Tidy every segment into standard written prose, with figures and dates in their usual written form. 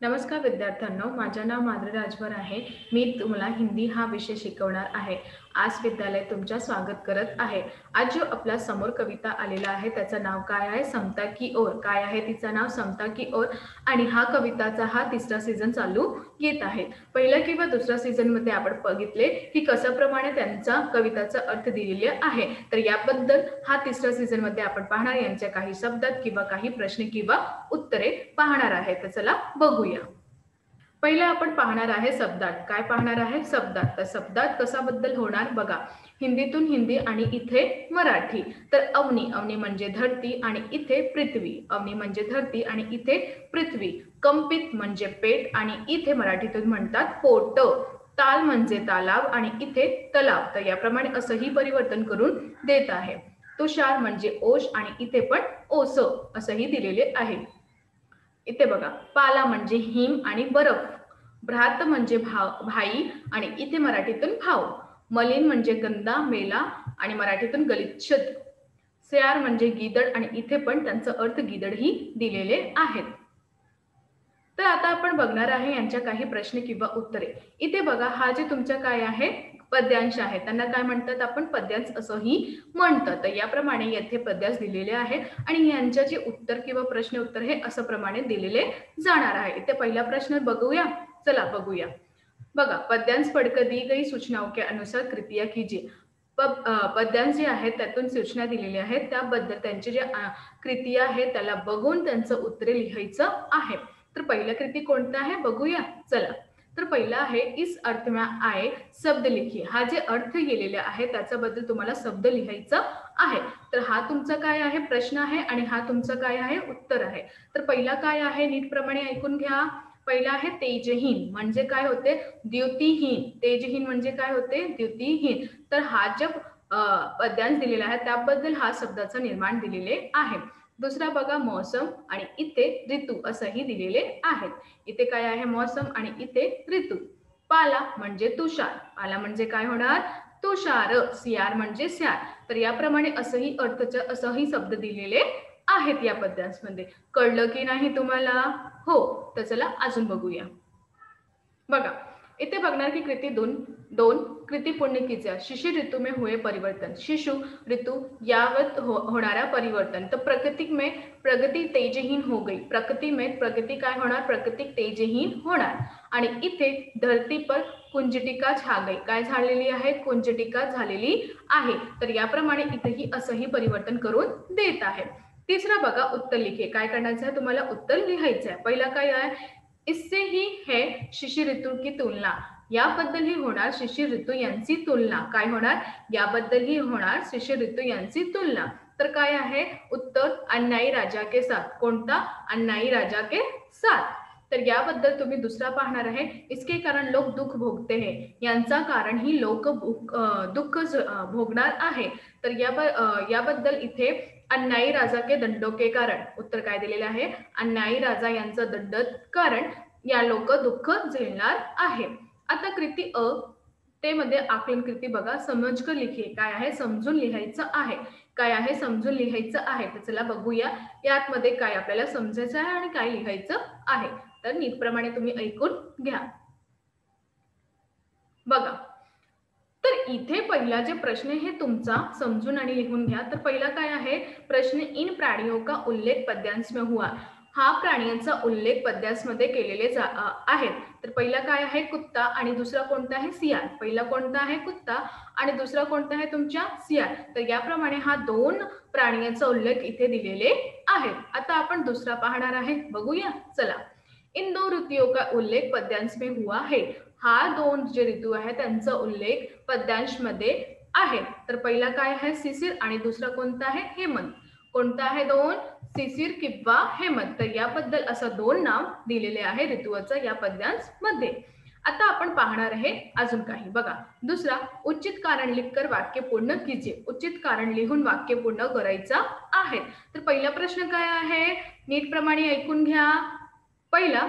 नमस्कार विद्यार्थ्यांनो, माझे नाव माधुरी राजभर आहे। मी तुम्हाला हिंदी हा विषय शिकवणार आहे। आज विद्यालय तुमचं स्वागत करत आहे। आज जो आपल्या समोर कविता आलेला आहे त्याचं नाव काय आहे? समता की ओर। काय आहे तिचं नाव? समता की ओर। आणि हा कविताचा हा तिसरा सीझन चालू येत आहे। पहिल्या किंवा दुसऱ्या सीझन मध्ये आपण बघितले की कशाप्रमाणे त्यांचा कविताचा अर्थ दिलेले आहे। तर याबद्दल हा तिसरा सीझन मध्ये आपण पाहणार यांच्या काही शब्दात किंवा काही प्रश्न किंवा उत्तरे पाहणार आहे। तर चला बघूया। पहिले आपण पाहणार आहे शब्दात। काय पाहणार आहे? शब्दात। तर शब्दात कशाबद्दल होणार बघा। हिंदीतून हिंदी आणि इथे मराठी। तर अवनी, अवनी म्हणजे धरती आणि इथे पृथ्वी। अवनी म्हणजे धरती आणि इथे पृथ्वी। कंपित म्हणजे पेट आणि इथे मराठीतून म्हणतात पोट। ताल म्हणजे तालाव आणि इथे तलाव। तर याप्रमाणे असंही परिवर्तन करून देत आहे। तुषार म्हणजे ओश आणि इथे पण ओस असंही दिलेले आहे। इथे बघा, पाला म्हणजे हिम आणि बर्फ। भ्रात म्हणजे भाई आणि इथे मराठीतून भाव। मलिन म्हणजे गंदा मेला आणि मराठीतून गलिच्छ। शेयार म्हणजे गिदड आणि इथे पण त्यांचा अर्थ गिदड ही दिलेले आहेत। तर आता आपण बघणार आहे यांच्या काही प्रश्न किंवा उत्तरे। इथे बघा, हा जे तुमचा काय आहे पद्यांश आहे, त्यांना काय म्हणतात आपण? पद्यांश असंही म्हणतात। तर याप्रमाणे येथे पद्यांश दिलेले आहे आणि यांचे जे उत्तर किंवा प्रश्न उत्तर हे असं प्रमाणे दिलेले जाणार आहे। इथे पहिला प्रश्न बघूया। चला बघूया। बघा, पद्यांश पढ़कर दी गई सूचनाओं के अनुसार कृतियां कीजिए। पद्यांश जे आहेत त्यातून सूचना दिलेल्या आहेत त्याबद्दल त्यांचे जे कृतिया आहेत त्याला बघून त्यांचं उत्तरे लिहायचं आहे। तर पहिला कृती कोणता आहे बघूया। चला, तर पहिला आहे इस अर्थ में आए शब्द लिखिए। हा जे अर्थ गेलेले आहे त्याच्याबद्दल तुम्हाला शब्द लिहायचं आहे। तर हा तुमचा काय आहे प्रश्न आहे आणि हा तुमचा काय आहे उत्तर आहे। तर पहिला काय आहे नीटप्रमाणे ऐकून घ्या। पहिला आहे तेजहीन म्हणजे काय होते? द्युतिहीन। तेजहीन म्हणजे काय होते? द्युतिहीन। तर हा जे पद्यांश दिलेला आहे त्याबद्दल हा शब्दाचा निर्माण दिलेले आहे। दुसरा बघा, मौसम आणि इथे ऋतू असंही दिलेले आहेत। इथे काय आहे? मौसम आणि इथे ऋतू। पाला म्हणजे तुषार। पाला म्हणजे काय होणार? तुषार। सियार म्हणजे स्यार। तर याप्रमाणे असंही अर्थचं असंही शब्द दिलेले आहेत या पद्यांशमध्ये। कळलं की नाही तुम्हाला? हो। तर चला अजून बघूया। बघा, इथे बघणार की कृती दोन कृती पुण्य कीजिए। शिशु ऋतु में हुए परिवर्तन। शिशु ऋतु यावत होणारा परिवर्तन। तो प्रगति तेजहीन हो गई। प्रकृति में प्रगति काय होणार? प्रकृति तेजहीन होणार। आणि इथे धरती पर कुंजटिका छा गई। काय झालेली आहे? कुंजटिका झालेली आहे। तर याप्रमाणे इथेही असंही परिवर्तन करून देत आहे। तिसरा बघा, उत्तर लिखिए। काय करायचं आहे तुम्हाला? उत्तर लिहायचं आहे। पहिला काय आहे? इससे ही है शिशिर ऋतु की तुलना। याबद्दल ही होणार शिशिर ऋतू यांची तुलना। काय होणार? याबद्दल ही होणार शिशिर ऋतू यांची तुलना। तर काय आहे उत्तर? अन्यायी राजा के साथ। कोणता? अन्यायी राजा के साथ। तर याबद्दल तुम्ही दुसरा पाहणार आहे। इसके कारण लोक दुःख भोगते हैं। यांचा कारण ही लोक दुःख भोगणार आहे। तर याबद्दल इथे अन्यायी राजा के दंडों के कारण। उत्तर काय दिलेले आहे? अन्यायी राजा यांचं दंड कारण या लोक दुःख झेलणार आहे। आता कृती अ ते मध्ये आकलन कृती बघा। समजकर लिखिए। काय आहे? समजून लिहायचं आहे। काय आहे? समजून लिहायचं आहे। तर चला बघूया यात मध्ये काय आपल्याला समजायचं आहे आणि काय लिहायचं आहे। तर नीटप्रमाणे तुम्ही ऐकून घ्या। बघा, तर इथे पहिला जे प्रश्न हे तुमचा समजून आणि लिहून घ्या। तर पहिला काय आहे प्रश्न? इन प्राणियों का उल्लेख पद्यांश में हुआ। हा प्राण्यांचा उल्लेख पद्यांशमध्ये केलेले आहेत। तर पहिला काय आहे? कुत्ता आणि दुसरा कोणता आहे? सियार। पहिला कोणता आहे? कुत्ता आणि दुसरा कोणता आहे तुमच्या? सियार। तर याप्रमाणे हा दोन प्राण्यांचा उल्लेख इथे दिलेले आहेत। आता आपण दुसरा पाहणार आहे। बघूया चला। इन दो ऋतुओं का उल्लेख पद्यांश में हुआ है। हा दोन जे ऋतू आहे त्यांचा उल्लेख पद्यांश मध्ये आहे। तर पहिला काय आहे? शिशिर आणि दुसरा कोणता आहे? हेमंत। कोणता आहे? दोन शिशिर किंवा हेमंत। तर याबद्दल असं दोन नाव दिलेले आहे ऋतूचं या पद्यांश मध्ये। आता आपण पाहणार आहे अजून काही। बघा, दुसरा उचित कारण लिखकर वाक्य पूर्ण कीजिए। उचित कारण लिहून वाक्य पूर्ण करायचं आहे। तर पहिला प्रश्न काय आहे? नीटप्रमाणे ऐकून घ्या। पहिला,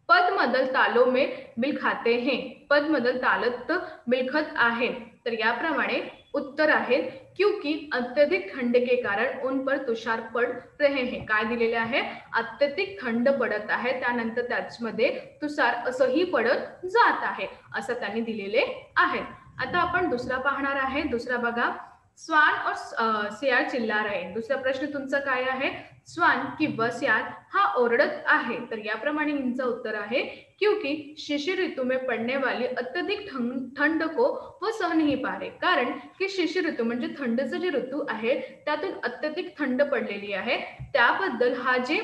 पद मदल तालों में बिल खाते हैं। पद मदल तालत बिलखत आहे। तर याप्रमाणे उत्तर आहे क्योंकि अत्यधिक ठंड के कारण उन पर तुषार पड़ रहे हैं. काय दिलेले आहे? अत्यधिक थंड पडत आहे, त्यानंतर त्याचमध्ये तुषार असंही पडत जात आहे, असं त्यांनी दिलेले आहे. आता आपण दुसरा पाहणार आहे. दुसरा बघा, स्वान और सियार चिल्ला रहे. दुसरा प्रश्न तुमचा काय आहे? स्वान किंवा सियार हा ओरडत आहे. तर याप्रमाणे यांचं उत्तर आहे क्योंकि शिशिर ऋतु में पड़ने वाली अत्यधिक ठंड को वो सह नहीं पा रहे. कारण की शिशिर ऋतू म्हणजे थंडचा जे ऋतू आहे त्यातून अत्यधिक थंड पडलेली आहे, त्याबद्दल हा जे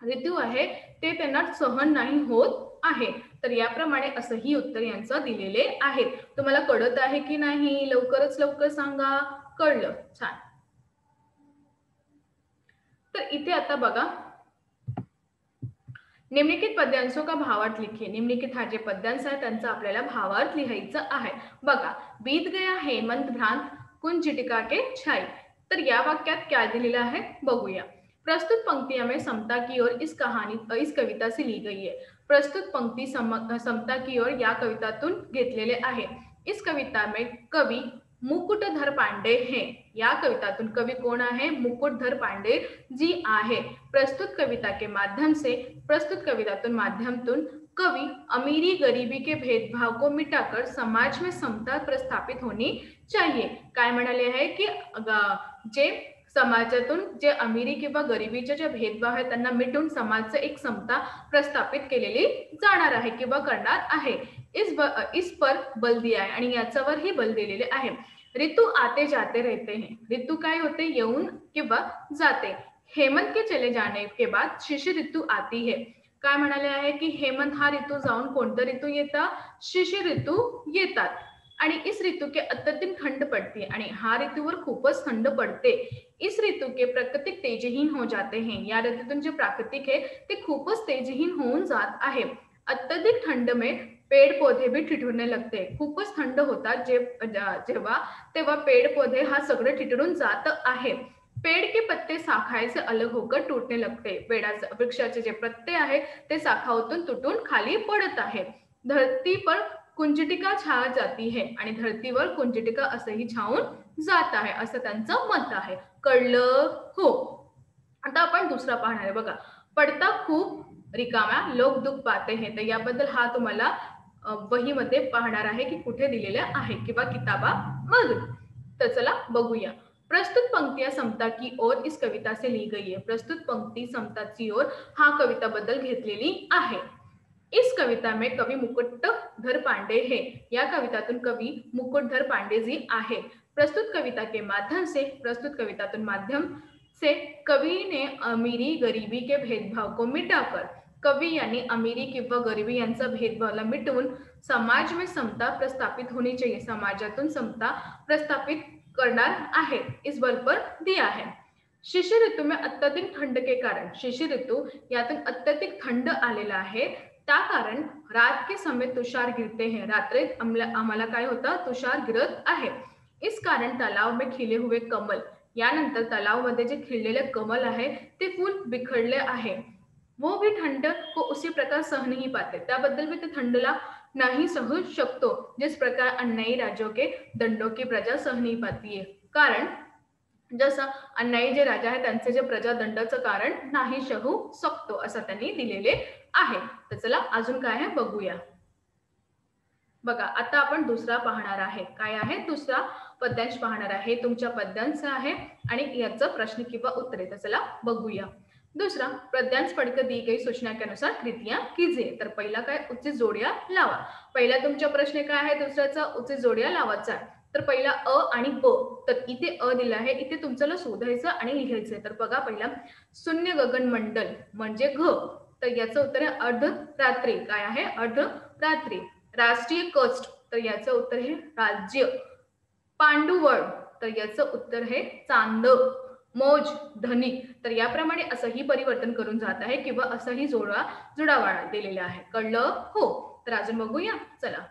ऋतू आहे ते त्यांना सहन नाही होत आहे. तर याप्रमाणे असंही उत्तर यांचं दिलेले आहे. तुम्हाला कळत आहे की नाही? लवकरच लवकर सांगा. कळलं? छान. तर इथे आता बघा, निम्नलिखित पद्यांशों का भावार्थ लिखिए. निम्नलिखित हा जे पद्यांश आहे त्यांचा आपल्याला भावार्थ लिहायचं आहे. बघा, बीत गया हेमंत भ्रांत कुंज झिटिका के छाई. तर या वाक्यात काय दिलेलं आहे बघूया. प्रस्तुत पंक्तियों में समता की ओर इस कविता से ली गई है. प्रस्तुत पंक्ती समता की ओर या कवितातून घेतलेले आहे. इस कविता में कवि मुकुटधर पांडे हैं. या कवितातून कवि कोण आहे? मुकुटधर पांडे जी आहे. प्रस्तुत कविता के माध्यम से प्रस्तुत कवितातून माध्यमातून कवि अमीरी गरीबी के भेदभाव को मिटाकर समाज में समता प्रस्थापित होनी चाहिए. काय म्हणाले आहे की जे समाजातून जे अमीरी किंवा गरिबीचे जे भेदभाव आहेत त्यांना मिटून समाजाचं एक समता प्रस्थापित केलेली जाणार आहे किंवा करणार आहे. इस पर बल दिया आहे आणि याच्यावरही बल दिलेले आहे. ऋतु आते जाते रहते हैं. ऋतू काय होते? येऊन किंवा जाते. हेमंत के चले जाने के बाद शिशिर ऋतू आती है. काय म्हणाले आहे की हेमंत हा ऋतू जाऊन कोणता ऋतू येतात? शिशिर ऋतू येतात. आणि इस ऋतू के अत्यधिक ठंड पड़ती है. आणि हा ऋतूवर खूपच थंड पडते. इस ऋतू के प्राकृतिक तेजहीन हो जाते हैं. या ऋतूतून जे प्राकृतिक आहे ते खूपच तेजहीन होऊन जात आहे. अत्यधिक ठंड में पेड़ पौधे भी ठिठुरने लगते. खूपच थंड होतात जेव्हा तेव्हा पेड़ पौधे हा सगळं ठिठुरून जात आहे. पेड़ के पत्ते शाखाएं से अलग होकर टूटने लगते. पेड़ाचे वृक्षाचे जे पत्ते आहे ते शाखाओतून तुटून खाली पडत आहे. धरती पर कुंजटिका छा जाती है. आणि धरतीवर कुंजटिका असंही छाऊन जात आहे असं त्यांचं मत आहे. कळलं? हो. आता आपण दुसरा पाहणार आहे. बघा, पडता खूप रिकाम्या लोक दुःख पाते हैं. तर याबद्दल हा तुम्हाला वहीमध्ये पाहणार आहे की कुठे दिलेलं आहे किंवा किताबामधून. तर चला बघूया. प्रस्तुत पंक्तियां समता की ओर इस कविता से ली गई है. प्रस्तुत पंक्ती समता की ओर हा कविताबद्दल घेतलेली आहे. इस कविता में कवि मुकुटधर पांडे है. या कवितातून कवि मुकुटधर पांडे जी आहे. प्रस्तुत कविता के माध्यम से प्रस्तुत कवितातून माध्यम से कवि ने अमीरी गरीबी के भेदभाव को मिटाकर कवि यानी अमीरी किंवा गरिबी यांचा भेदभावला मिटवून समाज में समता प्रस्थापित होनी चाहिए. समाजातून समता प्रस्थापित करणार आहे. इस बल पर दिया है. शिशिर ऋतू में अत्यधिक ठंड के कारण, शिशिर ऋतू यातून अत्यधिक थंड आलेला आहे त्या कारण रात के समय तुषार गिरते हैं. रात्रीत आम्हाला काय होतं? तुषार गिरत आहे. इस कारण तलाव में खिले हुए कमल. यानंतर तलावमध्ये जे खिळलेले कमल आहे ते फूल बिखरले आहे. वो भी ठंड को उसी प्रकार सह नहीं पाते. त्याबद्दल भी ते थंडला नहीं सहू शकतो जिस प्रकार अन्यायी राज्यों के दंडों की प्रजा सह नहीं पाती है. कारण जसं अन्यायी जे राजा आहे त्यांचे जे प्रजादंडाचं कारण नाही सहू शकतो असं त्यांनी दिलेले आहे. तर चला अजून काय आहे बघूया. बघा, आता आपण दुसरा पाहणार आहे. काय आहे? दुसरा पद्यांश पाहणार आहे. तुमच्या पद्यांश आहे आणि याचा प्रश्न किंवा उत्तरे. तर चला बघूया. दूसरा, पद्यांश पढ़कर दी गई सूचना के अनुसार कृतियां कीजिए. तर पहिला काय? उचित जोड्या लावा. पहिला तुमचा प्रश्न काय आहे? दुसऱ्याचा उचित जोड्या लावायचा. तर पहिला अ आणि ब. तर इथे अ दिला आहे, इथे तुमचं शोधायचं आणि लिहायचं. तर बघा, पहिला शून्य गगन मंडल म्हणजे घ. तर याचं उत्तर आहे अर्धरात्री. काय आहे? अर्धरात्री. राष्ट्रीय कष्ट. तर याचं उत्तर आहे राज्य. पांडुवळ. तर याचं उत्तर आहे चांद. मौज, धनिक. तर याप्रमाणे असंही परिवर्तन करून जात आहे किंवा असंही जुडावा दिलेला आहे. कळलं? हो. तर अजून बघूया. चला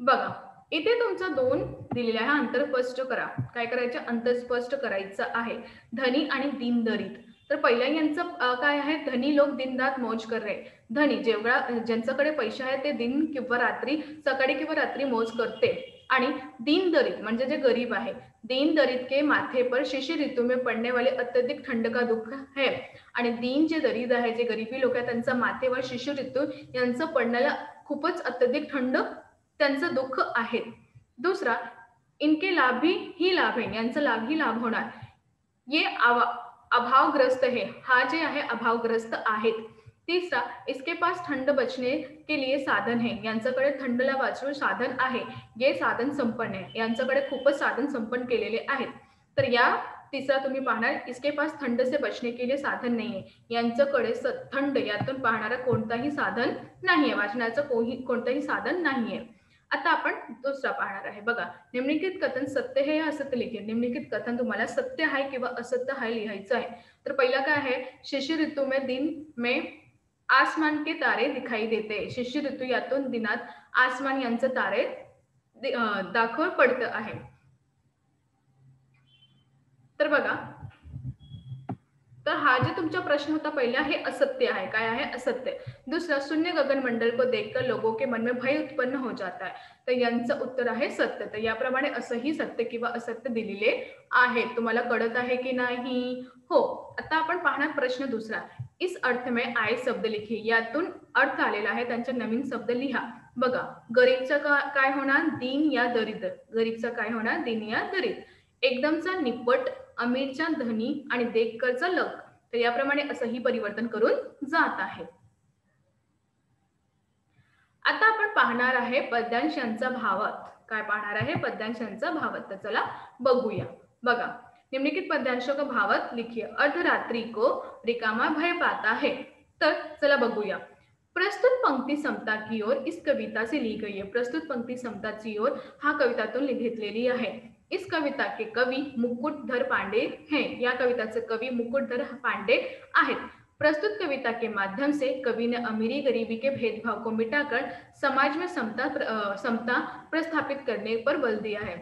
बघा, इथे तुमचा 2 दिलेला आहे. अंतर स्पष्ट करा. काय करायचं? अंतर स्पष्ट करायचं आहे. धनी आणि दीनदरिद्र. तर पहिल्या यांचं काय आहे? धनी लोक दिनरात मौज कर रहे. धनी जेवढा ज्यांच्याकडे पैसे आहे ते दिन किंवा रात्री, सकाळी किंवा रात्री मौज करते. आणि दीन दरिद्र म्हणजे जे गरीब आहे, दीन दरिद्र के माथे पर शिशिर ऋतू में पडने वाले अत्यधिक ठंड का दुःख है. आणि दीन जे दरिद्र आहे, जे गरीबी लोक आहेत, त्यांचा माथेवर शिशिर ऋतू यांचं पडण्याला खूपच अत्यधिक थंड त्यांचं दुःख आहे. दुसरा, इनके लाभ ही लाभ है, यांचा लाभ ही लाभ होणार. ये अभावग्रस्त है, हा जे आहे अभावग्रस्त आहेत. तीसरा, इसके पास ठंड बचने के लिए साधन है, यांच्याकडे थंडला वाचून साधन आहे. ये साधन संपन्न आहे, यांच्याकडे खूपच साधन संपन्न केलेले आहेत. तर या तिसरा तुम्ही पाहणार, इसके पास ठंड से बचने के लिए साधन नाही आहे, यांच्याकडे थंड यातून पाहणारा कोणताही साधन नाहीये, वाचण्याचं कोणतंही साधन नाहीये. आता आपण दुसरा पाहणार आहे. बघा, निम्नलिखित कथन सत्य है या असत्य लिखिए. निम्नलिखित कथन तुम्हाला सत्य आहे किंवा असत्य आहे लिहायचं आहे. तर पहिला काय आहे, शिशिर ऋतू में दिन में आसमान के तारे दिखाई देते. शिशिर ऋतू यातून दिनात आसमान यांचे तारे दाखव पडत आहे. तर बघा, तर हा जो तुमचा प्रश्न होता पहिला, हे असत्य आहे. काय आहे? असत्य. दूसरा, शून्य गगनमंडल को देखकर लोगों के मन में भय उत्पन्न हो जाता है. तर यांचं उत्तर आहे सत्य. तर याप्रमाणे असंही सत्य किंवा असत्य दिलेले आहे. तुम्हाला कळत आहे की नाही? हो. आता आपण पाहणार प्रश्न दुसरा, इस अर्थ में आए शब्द लिखिए. यातून अर्थ आलेला आहे, त्यांचे नवीन शब्द लिहा. बघा, गरीबचा काय होणार? दीन या दरिद्र. गरीबचा काय होणार? दीन या दरिद्र. एकदमचा निपट, अमीरचा धनी आणि देखकरचा लक. तर याप्रमाणे असंही परिवर्तन करून जात आहे. आता आपण पाहणार आहे पद्यांशांचा भावार्थ. काय पाहणार आहे? पद्यांशांचा भावार्थ. चला बघूया. बघा, निम्नलिखित पद्यांशों का भावार्थ लिखिए. अर्धरात्रि को रिकामा भय पाता है. तर चला बघूया. प्रस्तुत पंक्ति समता की ओर इस कविता से ली गई है. प्रस्तुत पंक्ति समताची ओर हा कवितातून घेतलेली आहे. इस कविता के कवि मुकुटधर पांडे हैं. या कविताचे कवि मुकुटधर पांडे आहेत. प्रस्तुत कविता के माध्यम से कवि ने अमीरी गरीबी के भेदभाव को मिटाकर समाज में समता प्रस्थापित करने पर बल दिया है.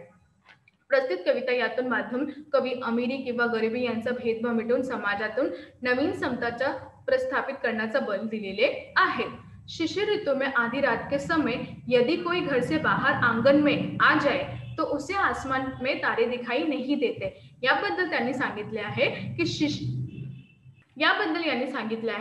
प्रस्तुत कविता यातून माध्यम कवी अमीरी किंवा गरिबी यांचा भेदभाव मिटवून समाजातून नवीन समताचा प्रस्थापित करण्याचा बल दिलेले आहे. शिशिर ऋतु में आधी रात के समय यदि कोई घर से बाहर आंगन में आ जाए तो उसे आसमान में तारे दिखाई नहीं देते. याबद्दल त्यांनी सांगितले आहे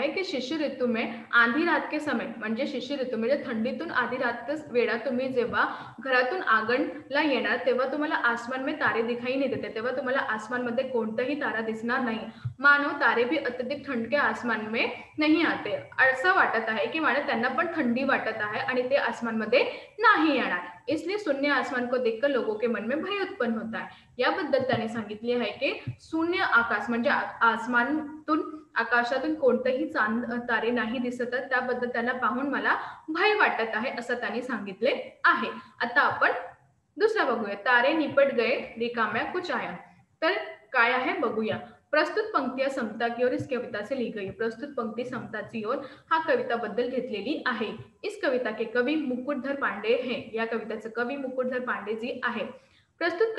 की शिशिर ऋतू में आधी रात के समय म्हणजे शिशिर ऋतू म्हणजे थंडीतून आधी रात वेळा तुम्ही जेव्हा घरातून आंगणला येणार तेव्हा तुम्हाला आसमान में तारे दिखाई नहीं देते. तेव्हा तुम्हाला आसमान मध्ये कोणताही तारा दिसणार नाही. मानो तारे भी अत्यधिक ठंड के आसमान में नहीं आते. असं वाटत आहे की मानो त्यांना पण थंडी वाटत आहे आणि ते आसमान मध्ये नाही येणार. इसलिए शून्य आसमान को देखकर लोगों के मन में भय उत्पन्न होता है. याबद्दल त्याने सांगितले आहे की शून्य आकाश म्हणजे आसमानातून आकाशातून कोणतेही चांद तारे नाही दिसत, त्याबद्दल त्यांना पाहून मला भय वाटत आहे असं त्यांनी सांगितले आहे. आता आपण दुसरा बघूया. तारे निपट गए रिकाम्या कुछ आया. तर काय आहे बघूया. प्रस्तुत पंक्तियां समता की ओर इस कविता से ली गई. प्रस्तुत पंक्ति समताची ओर हा कविता बद्दल घेतलेली आहे. इस कविता के कवि मुकुटधर पांडे हैं. या कविताचे कवि मुकुटधर पांडे जी आहे. प्रस्तुत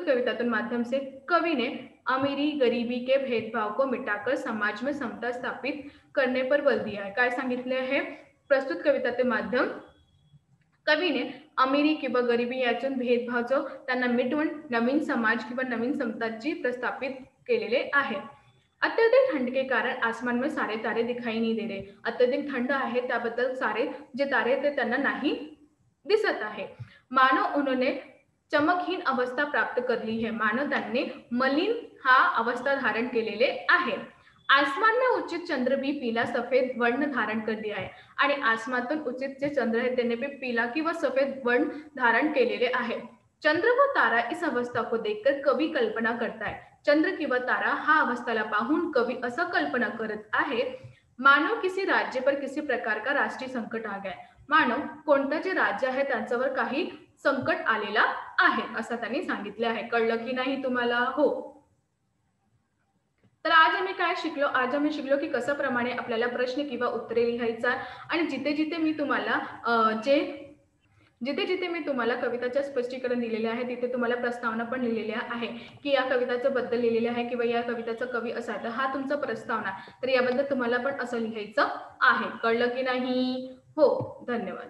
कवितातून माध्यम से कवि ने अमीरी गरीबी के भेदभाव को मिटाकर समाज में समता स्थापित करने पर बल दिया है. काय सांगितले आहे? प्रस्तुत कविताचे माध्यम कवीने अमीरी किंवा गरिबी यातून भेदभाव जो त्यांना मिटवून नवीन समाज किंवा नवीन समताची प्रस्थापित केलेले आहे. अत्यधिक ठंड के कारण आसमान में सारे तारे दिखाई नहीं दे रहे. अत्यधिक थंड आहे त्याबद्दल सारे जे तारे ते त्यांना नाही दिसत आहे. मानो उन्होंने चमकहीन अवस्था प्राप्त कर ली है. मानो त्यांनी मलिन हा अवस्था धारण केलेले आहे. आसमान में उचित चंद्र भी पीला सफेद वर्ण धारण कर लिया है. आणि आसमानातून उचित जे चंद्र आहे त्याने भी पीला किंवा सफेद वर्ण धारण केलेले आहे. चंद्र व तारा इस अवस्था को देखकर कवि कल्पना करता है. चंद्र किंवा तारा हा अवस्थाला पाहून कवी असं कल्पना करत आहे, मानो किसी राज्य पर किसी प्रकार का राष्ट्रीय संकट आ गया. मानो कोणतं जे राज्य आहे त्यांच्यावर काही संकट आलेला आहे असं त्यांनी सांगितले आहे. कळलं की नाही तुम्हाला? हो. तर आज आम्ही काय शिकलो? आज आम्ही शिकलो की कसं प्रमाणे आपल्याला प्रश्न किंवा उत्तरे लिहायचा आणि जिथे जिथे मी तुम्हाला कविताचे स्पष्टीकरण दिलेले आहे तिथे तुम्हाला प्रस्तावना पण लिहिलेली आहे की या कविताचं बद्दल लिहिलेले आहे किंवा या कविताचा कवी असा आहे. तर हा तुमचा प्रस्तावना. तर याबद्दल तुम्हाला पण असं लिहायचं आहे. कळलं की नाही? हो. धन्यवाद.